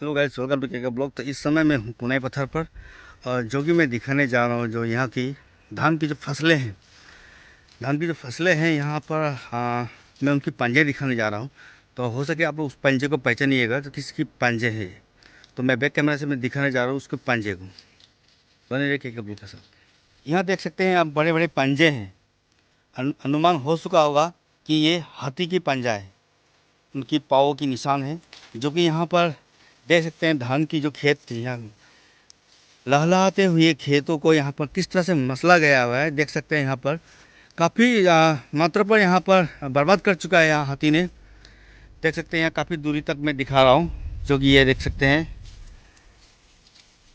Hello guys, welcome to K blog. तो इस समय मैं हूँ पुनाई पत्थर पर, और जो कि मैं दिखाने जा रहा हूँ जो यहाँ की धान की जो फसलें हैं। धान की जो फसलें हैं यहाँ पर, मैं उनकी पंजे दिखाने जा रहा हूँ। तो हो सके आप लोग उस पंजे को पहचानिएगा तो किसकी पंजे है ये। तो मैं बैक कैमरा से मैं दिखाने जा रहा हूँ उसके पंजे को। बने रहिए के ब्लॉग के साथ। यहाँ देख सकते हैं आप, बड़े बड़े पंजे हैं। अनुमान हो चुका होगा कि ये हाथी की पंजा है। उनकी पाँव की निशान है, जो कि यहाँ पर देख सकते हैं। धान की जो खेत थी, यहाँ लहलहाते हुए खेतों को यहाँ पर किस तरह से मसला गया हुआ है, देख सकते हैं। यहाँ पर काफ़ी मात्रा पर यहाँ पर बर्बाद कर चुका है यहाँ हाथी ने। देख सकते हैं यहाँ काफ़ी दूरी तक मैं दिखा रहा हूँ, जो कि ये देख सकते हैं।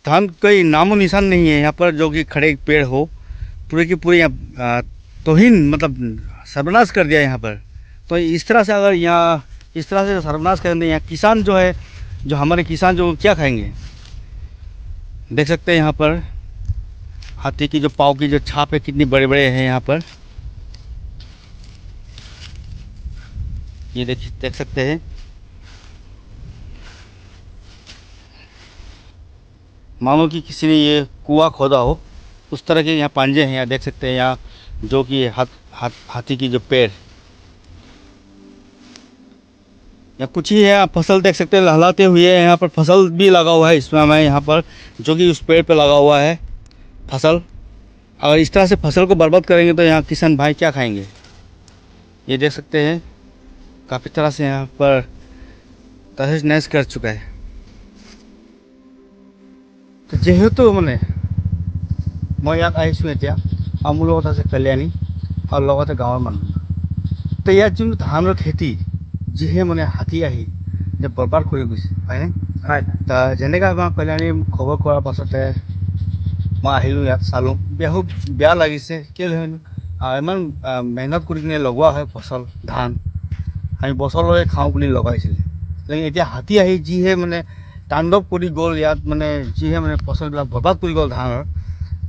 धान कोई नामो निशान नहीं है यहाँ पर, जो कि खड़े पेड़ हो। पूरे की पूरे यहाँ तौहीन, मतलब सर्वनाश कर दिया यहाँ पर। तो इस तरह से अगर यहाँ इस तरह से सर्वनाश करेंगे, यहाँ किसान जो है, जो हमारे किसान जो क्या खाएंगे। देख सकते हैं यहाँ पर हाथी की जो पाँव की जो छाप है कितनी बड़े बड़े हैं यहाँ पर। ये देख सकते हैं। मानो कि किसी ने ये कुआं खोदा हो, उस तरह के यहाँ पांजे हैं। यहाँ देख सकते हैं यहाँ, जो कि हाथी की जो पैर। या कुछ ही है फसल देख सकते हैं लहलाते हुए। यहाँ पर फसल भी लगा हुआ है इसमें हमें यहाँ पर, जो कि उस पेड़ पे लगा हुआ है फसल। अगर इस तरह से फसल को बर्बाद करेंगे तो यहाँ किसान भाई क्या खाएंगे। ये देख सकते हैं काफ़ी तरह से यहाँ पर तहस नहस कर चुका है। तो जेहेतु মানে মই ইয়াত আহিছোঁ এতিয়া, আৰু মোৰ লগত আছে কল্যাণী আৰু লগতে গাঁৱৰ মানুহ। তো ইয়াত যোনটো ধানৰ খেতি, যিহে মানে হাতী আহি যে বৰবাদ কৰি গৈছে, হয়নে? হয়। তা যেনেকৈ আমাৰ কল্যাণী খবৰ কৰাৰ পাছতে মই আহিলোঁ, ইয়াত চালোঁ। বেয়া লাগিছে কেলৈ ইমান মেহনত কৰি কিনে লগোৱা হয় ফচল ধান। আমি বছৰলৈ খাওঁ বুলি লগাইছিলে, লেকিন এতিয়া হাতী আহি যিহে মানে তাণ্ডৱ কৰি গ'ল ইয়াত, মানে যিহে মানে ফচলবিলাক বৰবাদ কৰি গ'ল ধানৰ।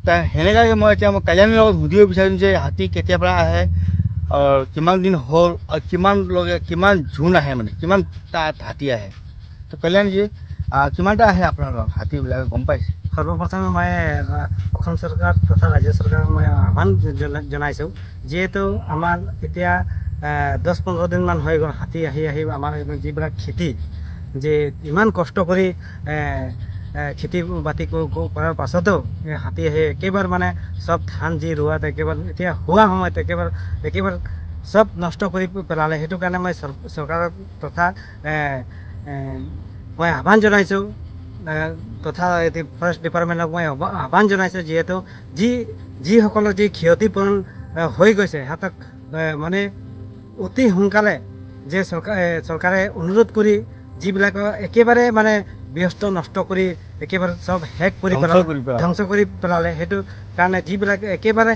তা সেনেকুৱাকৈ মই কল্যাণীৰ লগত সুধিব বিচাৰিম যে হাতী কেতিয়াৰ পৰা আহে, কিমান দিন হ'ল, আৰু কিমান জোন আহে, মানে কিমান তাত হাতী আহে। তো কল্যাণজী, কিমানটা আহে আপোনালোকৰ হাতীবিলাক গম পাইছে? সৰ্বপ্ৰথমে মই অসম চৰকাৰ তথা ৰাজ্য চৰকাৰক মই আহ্বান জনাইছোঁ, যিহেতু আমাৰ এতিয়া 10-15 দিনমান হৈ গ'ল হাতী আহি আহি আমাৰ যিবিলাক খেতি, যে ইমান কষ্ট কৰি খেতি বাতি কৰাৰ পাছতো হাতী আহি একেবাৰে মানে চব ধান যি ৰোৱাত একেবাৰে এতিয়া হোৱা সময়ত একেবাৰে চব নষ্ট কৰি পেলালে। সেইটো কাৰণে মই চৰকাৰক তথা মই আহ্বান জনাইছোঁ, তথা ফৰেষ্ট ডিপাৰ্টমেণ্টক মই আহ্বান জনাইছোঁ, যিহেতু যিসকলৰ যি ক্ষতিপূৰণ হৈ গৈছে সিহঁতক মানে অতি সোনকালে যে চৰকাৰে অনুৰোধ কৰি যিবিলাকৰ একেবাৰে মানে ব্যস্ত নষ্ট কৰি একেবাৰে চব শেষ কৰি ধ্বংস কৰি পেলালে। সেইটো কাৰণে যিবিলাক একেবাৰে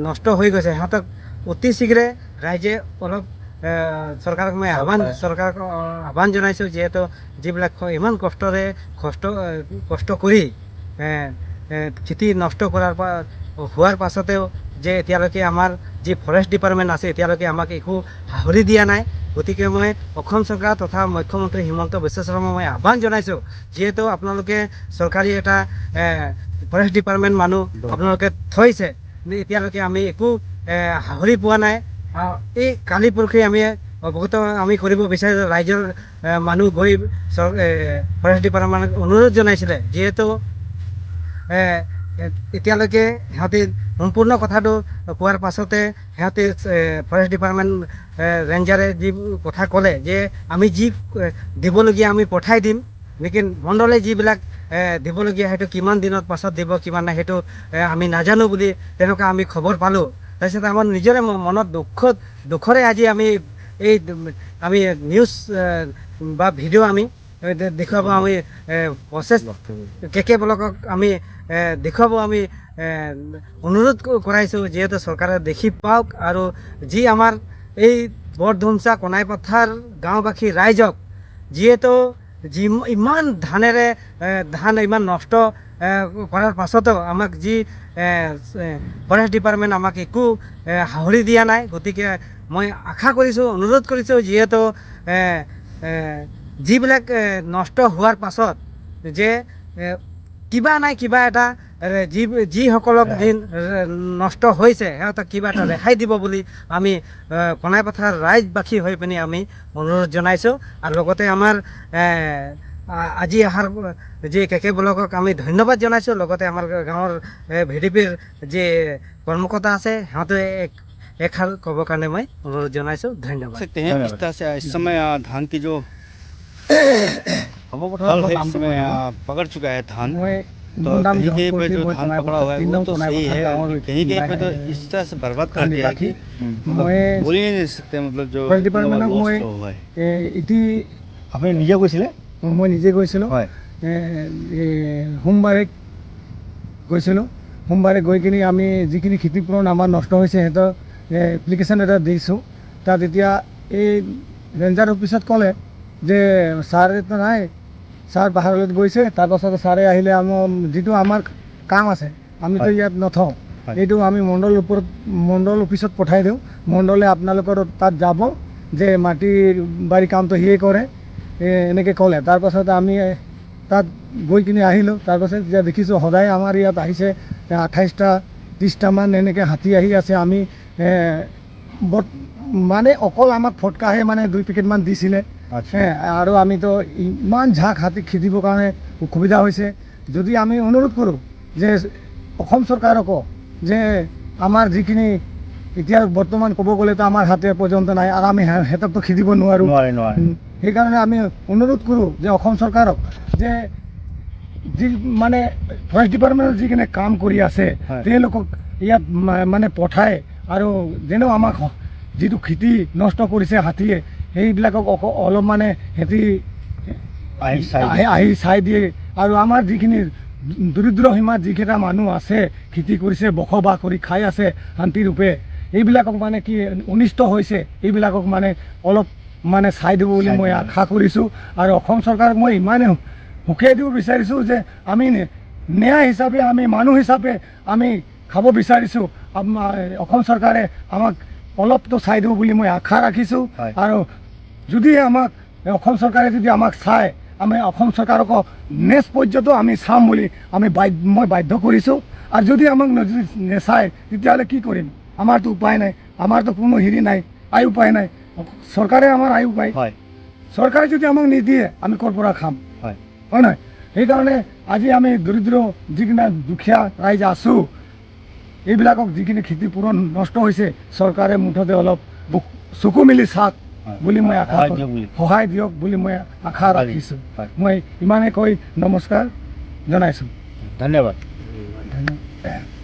নষ্ট হৈ গৈছে সিহঁতক অতি শীঘ্ৰে ৰাইজে অলপ চৰকাৰক মই আহ্বান জনাইছোঁ, যিহেতু যিবিলাক ইমান কষ্ট কৰি খেতি নষ্ট হোৱাৰ পাছতেও যে এতিয়ালৈকে আমাৰ যি ফৰেষ্ট ডিপাৰ্টমেণ্ট আছে এতিয়ালৈকে আমাক একো সাহৰি দিয়া নাই। গতিকে মই অসম চৰকাৰ তথা মুখ্যমন্ত্ৰী হিমন্ত বিশ্ব শৰ্মাক মই আহ্বান জনাইছোঁ, যিহেতু আপোনালোকে চৰকাৰী এটা ফৰেষ্ট ডিপাৰ্টমেণ্ট মানুহ আপোনালোকে থৈছে, এতিয়ালৈকে আমি একো সাহৰি পোৱা নাই। এই কালি পৰহি অৱগত আমি কৰিব বিচাৰিছোঁ, ৰাইজৰ মানুহ গৈ ফৰেষ্ট ডিপাৰ্টমেণ্টক অনুৰোধ জনাইছিলে, যিহেতু এতিয়ালৈকে সিহঁতে সম্পূৰ্ণ কথাটো কোৱাৰ পাছতে সিহঁতে ফৰেষ্ট ডিপাৰ্টমেণ্ট ৰেঞ্জাৰে যি কথা ক'লে যে আমি যি দিবলগীয়া আমি পঠাই দিম, লেকিন মণ্ডলে যিবিলাক দিবলগীয়া সেইটো কিমান দিনত পাছত দিব কিমান নাই সেইটো আমি নাজানো বুলি তেনেকুৱা আমি খবৰ পালোঁ। তাৰপিছত আমাৰ নিজৰে মনত দুখৰে আজি আমি নিউজ বা ভিডিঅ' আমি দেখুৱাব, আমি প্ৰচেছ কে ব্লকক আমি দেখুৱাব আমি অনুৰোধ কৰাইছোঁ, যিহেতু চৰকাৰে দেখি পাওক আৰু যি আমাৰ এই বৰধুমচা কনাইপথাৰ গাঁওবাসী ৰাইজক, যিহেতু ইমান ধান ইমান নষ্ট কৰাৰ পাছতো আমাক যি ফৰেষ্ট ডিপাৰ্টমেণ্ট আমাক একো সাহৰি দিয়া নাই। গতিকে মই আশা কৰিছোঁ, অনুৰোধ কৰিছোঁ, যিহেতু যিবিলাক নষ্ট হোৱাৰ পাছত যে কিবা নাই কিবা এটা যিসকলক নষ্ট হৈছে সিহঁতক কিবা এটা ৰেহাই দিব বুলি আমি কণাইপথাৰ ৰাইজবাসী হৈ পিনি আমি অনুৰোধ জনাইছোঁ। আৰু লগতে আমাৰ আজি অহাৰ যি কেকে ব্লকক আমি ধন্যবাদ জনাইছোঁ। লগতে আমাৰ গাঁৱৰ VDPৰ যি কৰ্মকৰ্তা আছে সিহঁতে এষাৰ ক'বৰ কাৰণে মই অনুৰোধ জনাইছোঁ। ধন্যবাদ। सकते हैं इस तरह से इस समय धान की जो फल है इस समय पकड़ चुका है धान। तो कहीं कहीं पे जो धान पकड़ा हुआ है वो तो सही है, कहीं कहीं पे तो इस तरह से बर्बाद कर दिया है कि बोल ही नहीं सकते, मतलब जो loss हुआ है। এটি আপনি নিজে গৈছিলে? মই নিজে গৈছিলোঁ। হয়। সোমবাৰে গৈছিলোঁ। সোমবাৰে গৈ কিনি আমি যিখিনি ক্ষতিপূৰণ আমাৰ নষ্ট হৈছে সিহঁতৰ এপ্লিকেশ্যন এটা দিছোঁ। তাত এতিয়া এই ৰেঞ্জাৰ অফিচত ক'লে যে ছাৰতো নাই, ছাৰ পাহাৰলৈ গৈছে। তাৰপাছত ছাৰে আহিলে যিটো আমাৰ কাম আছে আমিতো ইয়াত নথওঁ, এইটো আমি মণ্ডল অফিচত পঠাই দিওঁ। মণ্ডলে আপোনালোকৰ তাত যাব যে মাটিৰ বাৰী কামটো সিয়ে কৰে এনেকৈ ক'লে। তাৰপাছত আমি তাত গৈ কিনি আহিলোঁ। তাৰপাছত এতিয়া দেখিছোঁ সদায় আমাৰ ইয়াত আহিছে 28টা 30টামান এনেকৈ হাতী আহি আছে। আমি মানে অকল আমাক ফটকাহে মানে 2 পেকেটমান দিছিলে। আৰু আমিতো ইমান ঝাঁক হাতী খেদিবৰ কাৰণে অসুবিধা হৈছে। যদি আমি অনুৰোধ কৰোঁ যে অসম চৰকাৰকো যে আমাৰ যিখিনি এতিয়া বৰ্তমান ক'ব গ'লেতো আমাৰ হাতে পৰ্যন্ত নাই আৰু আমি সিহঁতকতো খেদিব নোৱাৰোঁ। সেইকাৰণে আমি অনুৰোধ কৰোঁ যে অসম চৰকাৰক যে যি মানে ফৰেষ্ট ডিপাৰ্টমেণ্টৰ যিখিনি কাম কৰি আছে তেওঁলোকক ইয়াত মানে পঠায় আৰু যেনেও আমাক যিটো খেতি নষ্ট কৰিছে হাতীয়ে সেইবিলাকক অলপ মানে সিহঁতি আহি চাই দিয়ে। আৰু আমাৰ যিখিনি দৰিদ্ৰ সীমাত যিকেইটা মানুহ আছে খেতি কৰিছে বসবাস কৰি খাই আছে শান্তিৰূপে, এইবিলাকক মানে কি অনিষ্ট হৈছে এইবিলাকক মানে অলপ মানে চাই দিব বুলি মই আশা কৰিছোঁ। আৰু অসম চৰকাৰক মই ইমানে সুখীয়াই দিব বিচাৰিছোঁ যে আমি ন্যায় হিচাপে আমি মানুহ হিচাপে আমি খাব বিচাৰিছোঁ। অসম চৰকাৰে আমাক অলপতো চাই দিব বুলি মই আশা ৰাখিছোঁ। আৰু যদি আমাক অসম চৰকাৰে যদি আমাক চায় আমি অসম চৰকাৰকো নেক্সট পৰ্যায়তো আমি চাম বুলি মই বাধ্য কৰিছোঁ। আৰু যদি আমাক নেচায় তেতিয়াহ'লে কি কৰিম? আমাৰতো উপায় নাই, আমাৰতো কোনো হেৰি নাই, আয় উপায় নাই। চৰকাৰে আমাৰ আয় উপায়, চৰকাৰে যদি আমাক নিদিয়ে আমি ক'ৰ পৰা খাম? হয় নহয়? সেইকাৰণে আজি আমি দৰিদ্ৰ যিখিনি দুখীয়া ৰাইজ আছোঁ এইবিলাকক যিখিনি ক্ষতিপূৰণ নষ্ট হৈছে চৰকাৰে মুঠতে অলপ চকু মেলি চাওক বুলি মই আশা সহায় দিয়ক বুলি মই আশা ৰাখিছোঁ। মই ইমানে কৈ নমস্কাৰ জনাইছোঁ। ধন্যবাদ। ধন্যবাদ।